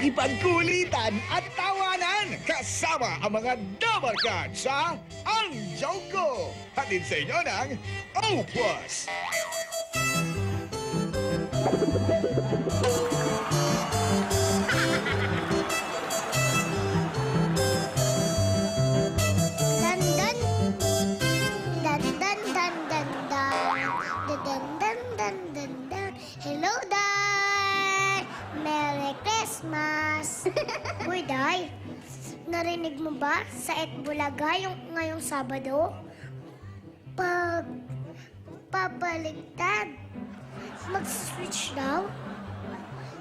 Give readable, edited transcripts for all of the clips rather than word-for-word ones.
makipagkulitan at tawanan kasama ang mga double cards sa Ang Joke Ko. Hatid sa inyo ng O+. Dandan, dandan, dandan, dandan. Hello, Day! Merry Christmas! Uy, Day, narinig mo ba sa Etbulaga ngayong Sabado? Papaligtad. Mag-switch daw?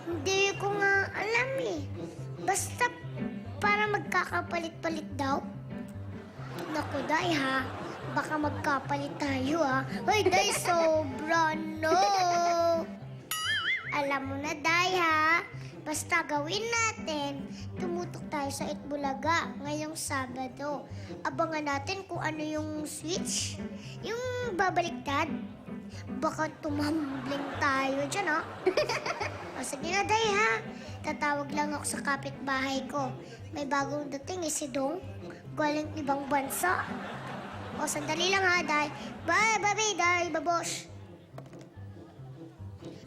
Hindi ko nga alam eh. Basta para magkakapalit-palit daw. Naku, Day, ha? Baka magkapalit tayo, ha? Hoy, Day, sobra, no! Alam mo na, Day, ha? Basta gawin natin, tumutok tayo sa Itbulaga ngayong Sabado. Abangan natin kung ano yung switch, yung babaliktad. Baka tumambling tayo dyan, ha? O, sige na, Day, ha? Tatawag lang ako sa kapitbahay ko. May bagong dating si Dong. Galing ibang bansa. O, sandali lang, ha, Day. Bye, baby, Day, babosh.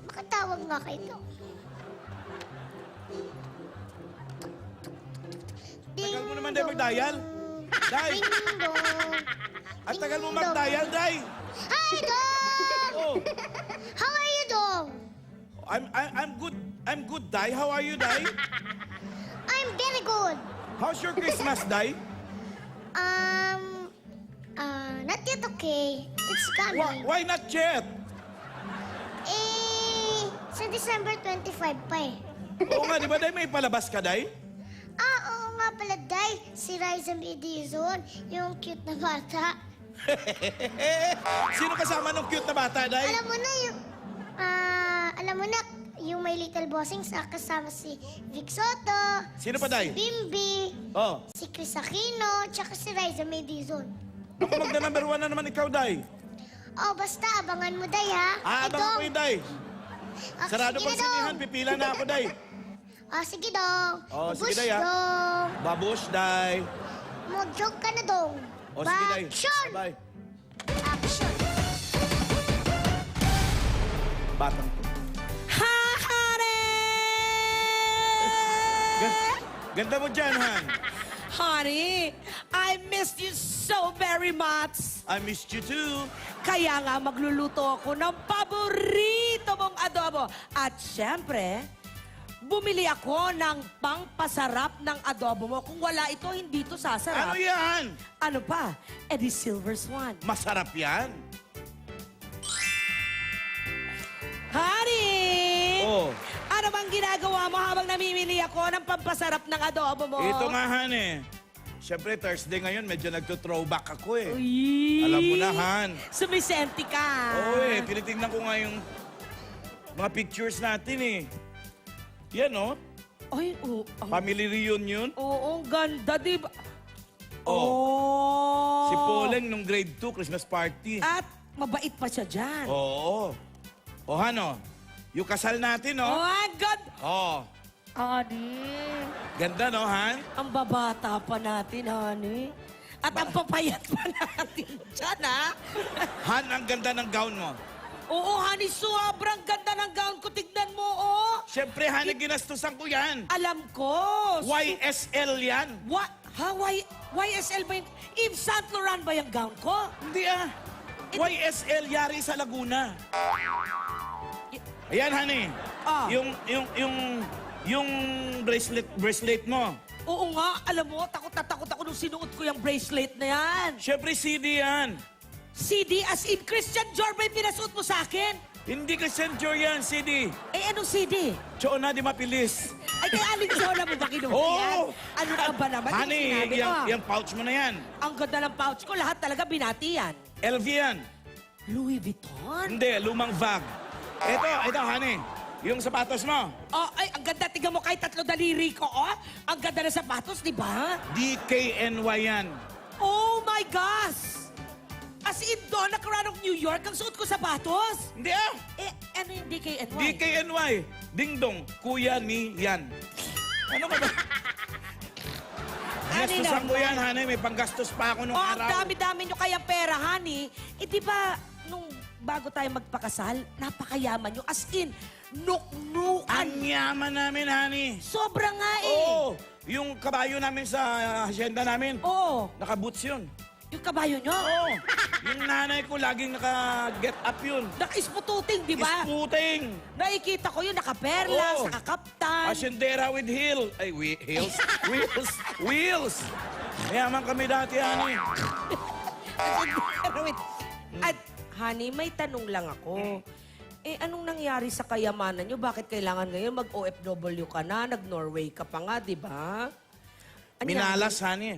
Makatawag nga kayo. Tagal mo naman, Day, mag-dial. Day! Ding dong. Ang tagal mo mag-dial, Day! Hi, Dong! Oh, How are you, Dong? I'm good. I'm good, Day. How are you, Day? I'm very good. How's your Christmas, Day? Not yet okay. It's coming. Why not yet? Sa December 25 pa eh. Oo nga, di ba, Day? May palabas ka, Day? Oo nga pala, Day. Si Riza Medizon, yung cute na bata. Sino kasama ng cute na bata, Day? Alam mo na, yung My Little Bossing kasama si Vic Soto. Sino pa, Day? Si Bimbi. Oh. Si Chris Aquino, tsaka si Riza Medizon. Ako magda-number 1 na naman ikaw, Day. Oh, basta abangan mo, Day, ha? Abangan ko yun, Day. Sarado sige pang na, Dong. sinihan, pipila na ako, Day. Sige, Dong. Oh, sige, Babush, Day, ha? Dong. Babush, Day. Mag-joke ka na, Dong. O, sige, Day. Action! Bye. Action! Batang to. Ganda mo dyan, Han. Honey, I missed you so very much. I missed you too. Kaya nga magluluto ako ng paborito mong adobo. At syempre, bumili ako ng pangpasarap ng adobo mo. Kung wala ito, hindi ito sasarap. Ano yan? Ano pa? Di Silver Swan. Masarap yan. Honey! Oh. Ano bang ginagawa mo habang namimili ako ng pampasarap ng adobo mo? Ito nga, Han, eh. Siyempre, Thursday ngayon, medyo nagto-throwback ako, eh. Uy! Alam mo na, Han. Sumisenti ka. Oo, eh. Tinitingnan ko nga yung mga pictures natin, eh. Yan, oh. Ay, oo. Family reunion. Oo, ang ganda, di ba? Si Poleng nung grade 2, Christmas party. At mabait pa siya dyan. Oo. O, Han, oh. Yung kasal natin, Oh, oh. ang ganda. Oh. Honey, Ganda, no, Han? ang babata pa natin, honey. At ang papayat pa natin dyan, ha? Han, ang ganda ng gown mo. Oo, honey, sobrang ganda ng gown ko. Tignan mo, oh. Siyempre, Han, ginastusan ko yan. Alam ko. YSL yan. What? Ha? YSL ba yung... Yves Saint Laurent ba yung gown ko? Hindi, ah. YSL, yari sa Laguna. Ayan, honey. Ah. Yung bracelet mo. Oo nga, alam mo, takot na takot ako nung sinuot ko yung bracelet na yan. Siyempre, CD yan. CD as in Christian Dior ba yung pinasuot mo sa akin? Hindi Christian Dior yan, CD. Anong CD? Choona di mapilis. Ay, kaya Aling Zola mo ba kinuha Oo. yan? Ano ka ba naman yung Honey, sinabi mo? yung pouch mo na yan. Ang ganda ng pouch ko, lahat talaga binati yan. LV yan. Louis Vuitton? Hindi, lumang bag. Ito, honey. Yung sapatos mo. Oh, ay, ang ganda. Tingnan mo kahit 3 daliri ko, oh. Ang ganda ng sapatos, di ba? DKNY yan. Oh my gosh! As in, doon, nakaraan ng New York, ang suot ko sapatos. Hindi ah. Ano yung DKNY? DKNY. Ding dong, kuya ni yan. Ano ka ba? Gastusan ko yan, honey. May panggastos pa ako nung Oh, ang araw. dami-dami nyo kayang pera, honey. Eh, di ba, nung bago tayo magpakasal, napakayaman nyo. As in, nuknukan. Ang yaman namin, honey. Sobra nga eh. Oo. Yung kabayo namin sa hacienda namin, Oo. naka-boots yun. Yung kabayo nyo. Oo. Yung nanay ko, laging naka-get up yun. Naka-ispututing, di ba? Isputing. Nakikita ko yun, nakaperlas, Oo. nakakaptan. Haciendera with heel. Ay, heels? Wheels. Wheels. Mayaman kami dati, honey. Wait. At, honey, may tanong lang ako. Eh, anong nangyari sa kayamanan nyo? Bakit kailangan ngayon mag-OFW ka na? Nag-Norway ka pa nga, di ba? Ano Minalas, yan? honey.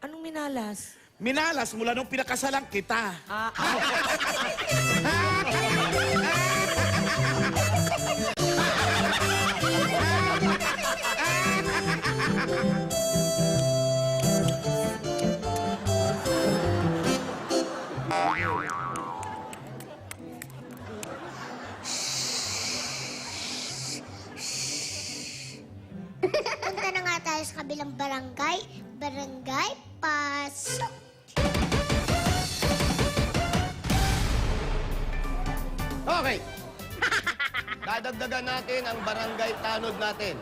Anong minalas? Minalas mula nung pinakasalan kita. Ah, Punta na nga tayo sa kabilang barangay. Barangay, pasok! Okay. Dadagdagan natin ang barangay tanod natin.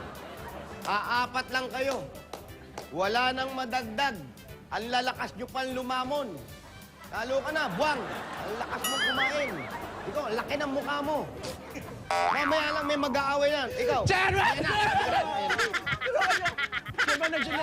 Aapat lang kayo. Wala nang madagdag. Ang lalakas nyo pang lumamon. Lalo ka na, buwang. Ang lakas mo kumain. Ikaw, ang laki ng mukha mo. Mamaya lang may mag-aaway yan. Ikaw. Chairman! Ayan na, ayan na, ayan na. Chairman, nandiyan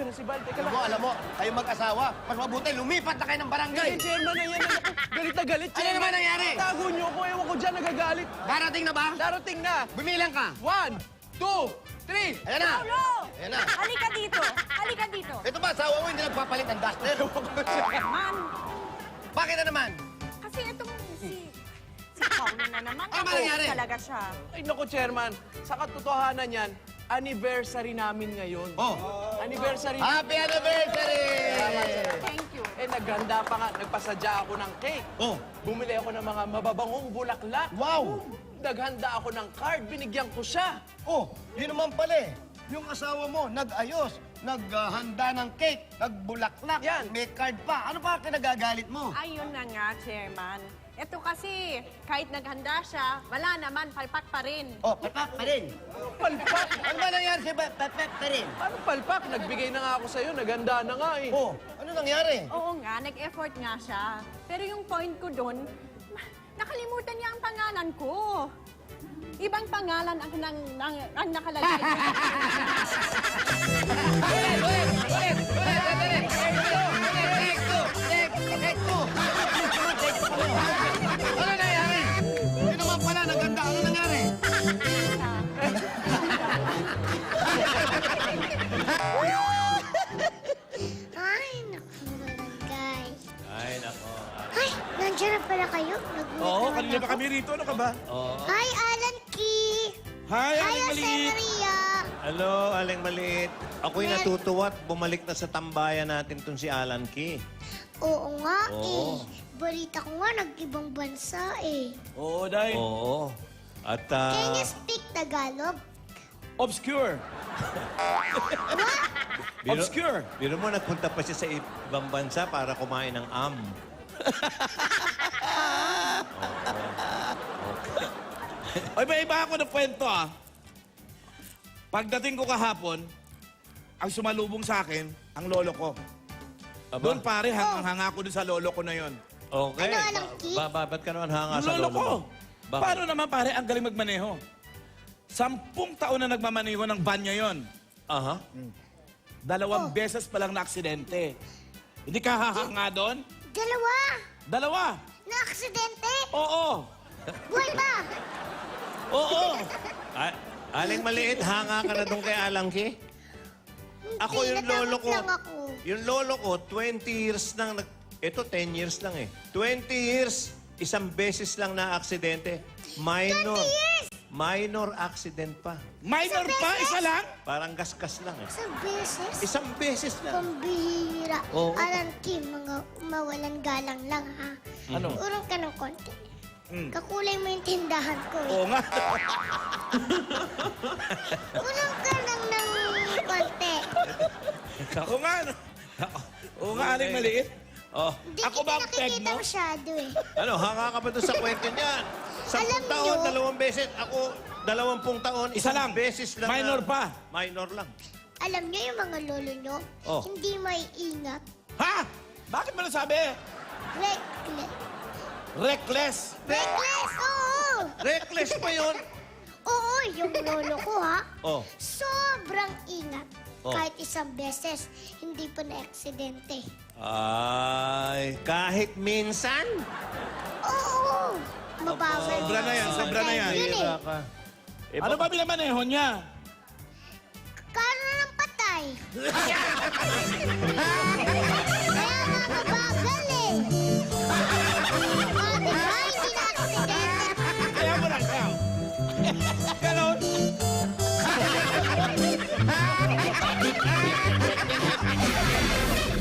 na si Val. Teka lang. Alam mo, kayo mag-asawa. Mas mabuti, lumipat na kayo ng barangay. Eh, Chairman, ayan na. Galit na galit, Ano Chairman. naman nangyari? Tago niyo ako. Ewan ko dyan, nagagalit. Darating na ba? Darating na. Bumilang ka. 1, 2, 3. Ayan na. Paulo! Ayan na. Halika dito! Halika dito! Ito ba, asawa mo hindi nagpapalit ng duster? Man, Bakit na naman? kasi itong si Paulo na naman. Ano ba nangyari? Talaga siya. Ay, naku, Chairman. Sa katotohanan yan, anniversary namin ngayon. Oh. Anniversary. Happy anniversary! Thank you. Eh, naghanda pa nga. Nagpasadya ako ng cake. Oh. Bumili ako ng mga mababangong bulaklak. Wow! Naghanda ako ng card. Binigyan ko siya. Oh, yun naman pala eh. Yung asawa mo, nag-ayos, naghanda ng cake, nagbulaklak, Yan. may card pa. Ano pa kinagagalit mo? Ayun na nga, Chairman. Ito kasi, kahit naghanda siya, wala naman, palpak pa rin. Oh, papak pa rin. Palpak. Ano ba nangyari sa papak pa rin? Ano palpak? Nagbigay na nga ako sa'yo. Naghanda na nga eh. Oh, ano nangyari? Oo nga, nag-effort nga siya. Pero yung point ko doon, nakalimutan niya ang pangalan ko. Ibang pangalan ang nakalagay. Ano nangyari? Yun naman pala, naganda. Ano nangyari? Ay, naku, barangay. Ay, nako. Ay, nandiyan na pala kayo. Nag-meet Oo, naman kanina pa ako. kami rito. Ano ka ba? Hi, Alan Key! Hi, Hi, Aling Jose Maliit. Maria! Hello, Aling Maliit. Ako'y natutuwa at bumalik na sa tambayan natin tong si Alan Key. Oo nga Oo. eh. Balita ko nga, nag-ibang bansa eh. Oo, dahil Oo. At Can you speak Tagalog? obscure. Obscure. Biro mo, nagpunta pa siya sa ibang bansa para kumain ng Ay, may iba ako na kwento ah. Pagdating ko kahapon, ang sumalubong sa akin, ang lolo ko. Aba. Doon pare, hanga ko doon sa lolo ko na yon. Okay. Ano, Alan Key? Ba't ka naman hanga Ang sa lolo lolo ko. mo? Bakit? Paano naman pare, ang galing magmaneho. 10 taon na nagmamaneho ng van niya yon. Aha. 2 beses pa lang na aksidente. Hindi ka hahanga doon? Dalawa! 2. Na-aksidente! Oo. Buhay pa! Oo. Aling Maliit, hanga ka na doon kay Alan Key? Ako Hindi, yung lolo natakot ko. lang ako. Yung lolo ko, 20 years lang. Ito, 10 years lang eh. 20 years, isang beses lang na aksidente. Minor. 20 years! Minor accident pa. Minor pa, isa lang? Parang gasgas lang eh. Isang beses? Isang beses lang. Pambihira. Oo. Alan Kim, mga mawalan galang lang ha. Ano? Urong ka ng konti. Mm. Kakulay mo yung tindahan ko. Oo nga. Urong ka lang ng Oo nga, no? Oo nga, aling maliit. Oh. Hindi Ako ba ang kita peg nakikita mo? masyado eh. Ano, hanga ka ba doon sa kwento niyan? 10 Alam taon, niyo- 2 beses. Ako, 20 taon, Isa lang. beses lang. Minor pa. Minor lang. Alam niyo yung mga lolo nyo, Oh. hindi may ingat. Ha? Bakit mo nasabi? Reckless. Reckless. Reckless, oo! Reckless pa yun. Oo, yung lolo ko ha. Oh. Sobrang ingat. Oh. Kahit isang beses, hindi pa na-aksidente. Ay, kahit minsan. Oo! Mabawal. Sobra na yan, sobra na yan. Yun eh. ka. Ano ba pinamaneho niya? Karo ng patay. Kaya nga mabagal eh. Di ba, hindi na-aksidente. Kaya mo lang, kaya. Ganon.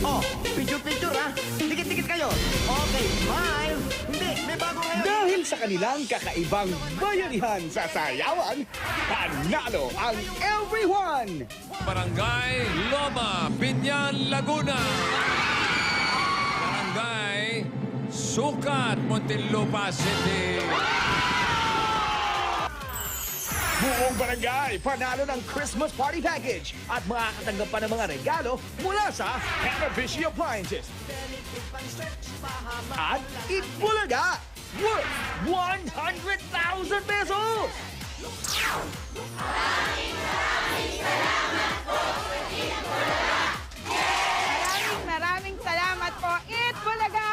Oh, picture-picture ha. Dikit-dikit kayo. Okay, smile. Hindi, may bago ngayon. Dahil sa kanilang kakaibang bayanihan sa sayawan, panalo ang everyone! Barangay Loma, Binyan, Laguna. Barangay Sukat, Muntinlupa City. Buong barangay, panalo ng Christmas Party Package at makakatanggap pa ng mga regalo mula sa Hanabishi Appliances. At Itbulaga, worth 100,000 pesos! Maraming salamat po. Eat Bulaga!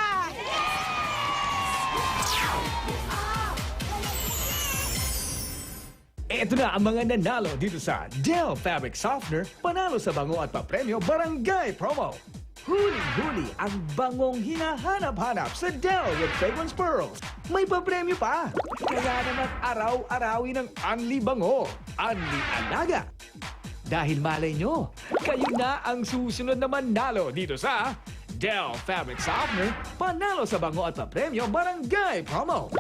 Ito na ang mga nanalo dito sa Dell Fabric Softener, panalo sa bango at papremyo Barangay Promo. Huling-huli ang bangong hinahanap-hanap sa Dell with Fragrance Pearls. May papremyo pa. Kaya naman araw-arawin ng Unli Bango, Unli Alaga. Dahil malay nyo, kayo na ang susunod na manalo dito sa Dell Fabric Softener, panalo sa bango at papremyo Barangay Promo.